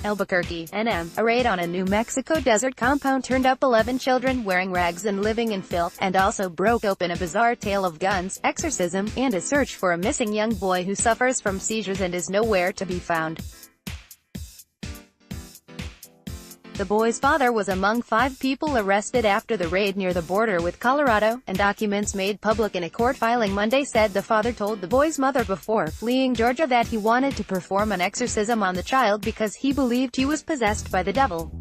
Albuquerque, NM. A raid on a New Mexico desert compound turned up 11 children wearing rags and living in filth, and also broke open a bizarre tale of guns, exorcism, and a search for a missing young boy who suffers from seizures and is nowhere to be found. The boy's father was among 5 people arrested after the raid near the border with Colorado, and documents made public in a court filing Monday said the father told the boy's mother before fleeing Georgia that he wanted to perform an exorcism on the child because he believed he was possessed by the devil.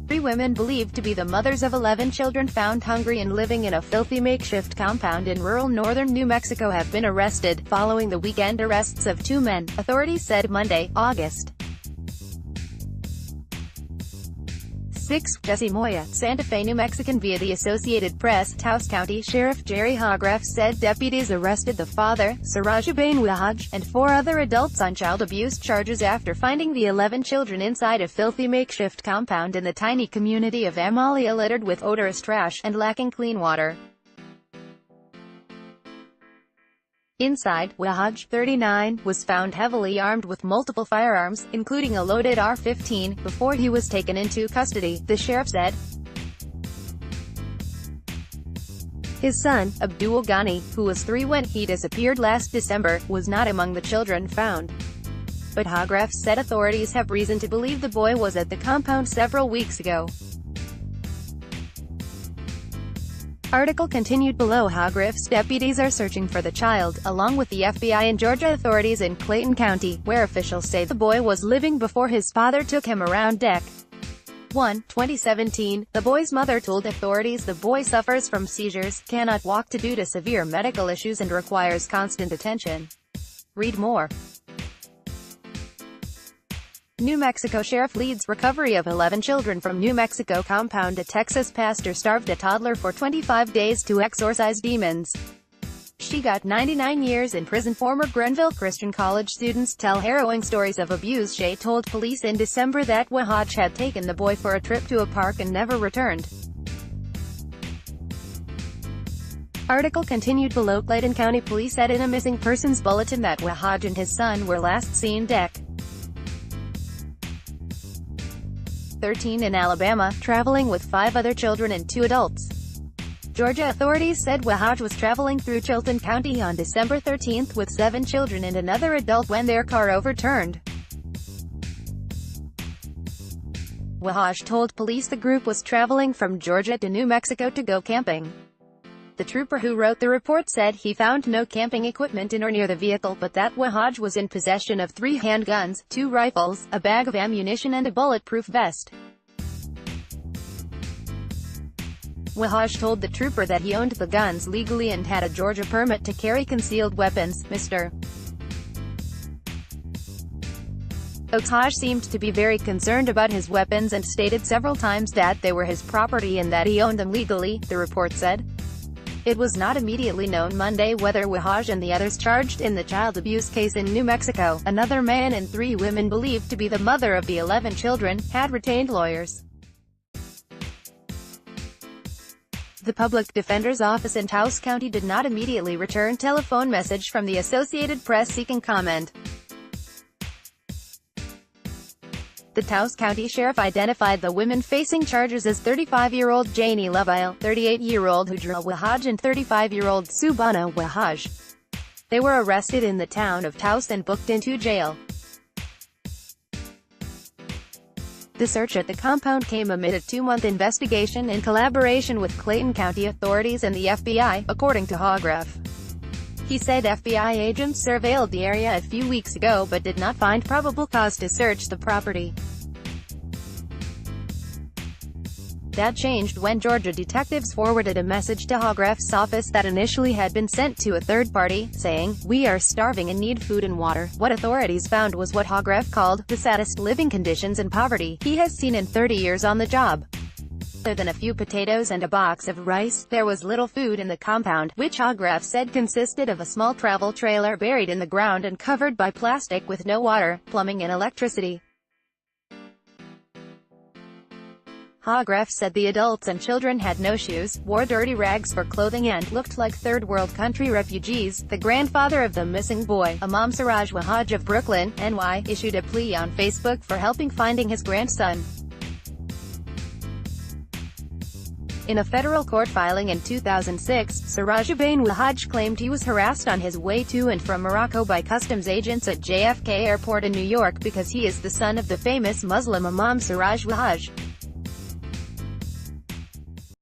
3 women believed to be the mothers of 11 children found hungry and living in a filthy makeshift compound in rural northern New Mexico have been arrested, following the weekend arrests of 2 men, authorities said Monday, August 6. Jesse Moya, Santa Fe, New Mexican. Via the Associated Press, Taos County Sheriff Jerry Hograff said deputies arrested the father, Sirajubain Wahaj, and 4 other adults on child abuse charges after finding the 11 children inside a filthy makeshift compound in the tiny community of Amalia littered with odorous trash and lacking clean water. Inside, Wahaj, 39, was found heavily armed with multiple firearms, including a loaded AR-15, before he was taken into custody, the sheriff said. His son, Abdul Ghani, who was 3 when he disappeared last December, was not among the children found. But Hograff said authorities have reason to believe the boy was at the compound several weeks ago. Article continued below. Hograff's deputies are searching for the child, along with the FBI and Georgia authorities in Clayton County, where officials say the boy was living before his father took him around Deck 1, 2017. The boy's mother told authorities the boy suffers from seizures, cannot walk due to severe medical issues and requires constant attention. Read more. New Mexico Sheriff leads recovery of 11 children from New Mexico compound. A Texas pastor starved a toddler for 25 days to exorcise demons. She got 99 years in prison. Former Grenville Christian College students tell harrowing stories of abuse. She told police in December that Wahaj had taken the boy for a trip to a park and never returned. Article continued below. Clayton County Police said in a missing persons bulletin that Wahaj and his son were last seen Deck 13 in Alabama, traveling with 5 other children and 2 adults. Georgia authorities said Wahaj was traveling through Chilton County on December 13 with 7 children and another adult when their car overturned. Wahaj told police the group was traveling from Georgia to New Mexico to go camping. The trooper who wrote the report said he found no camping equipment in or near the vehicle, but that Wahaj was in possession of 3 handguns, 2 rifles, a bag of ammunition and a bulletproof vest. Wahaj told the trooper that he owned the guns legally and had a Georgia permit to carry concealed weapons. Mr. Wahaj seemed to be very concerned about his weapons and stated several times that they were his property and that he owned them legally, the report said. It was not immediately known Monday whether Wahaj and the others charged in the child abuse case in New Mexico, another man and 3 women believed to be the mother of the 11 children, had retained lawyers. The public defender's office in Taos County did not immediately return telephone message from the Associated Press seeking comment. The Taos County Sheriff identified the women facing charges as 35-year-old Janie Lovile, 38-year-old Hujra Wahaj and 35-year-old Subhana Wahaj. They were arrested in the town of Taos and booked into jail. The search at the compound came amid a 2-month investigation in collaboration with Clayton County authorities and the FBI, according to Hograff. He said FBI agents surveilled the area a few weeks ago but did not find probable cause to search the property. That changed when Georgia detectives forwarded a message to Hograff's office that initially had been sent to a third party, saying, "We are starving and need food and water." What authorities found was what Hograff called the saddest living conditions and poverty he has seen in 30 years on the job. Other than a few potatoes and a box of rice, there was little food in the compound, which Hograff said consisted of a small travel trailer buried in the ground and covered by plastic with no water, plumbing and electricity. Hogref said the adults and children had no shoes, wore dirty rags for clothing and looked like third-world country refugees. The grandfather of the missing boy, Imam Siraj Wahaj of Brooklyn, NY, issued a plea on Facebook for helping finding his grandson. In a federal court filing in 2006, Sirajuddin Wahaj claimed he was harassed on his way to and from Morocco by customs agents at JFK Airport in New York because he is the son of the famous Muslim Imam Siraj Wahaj.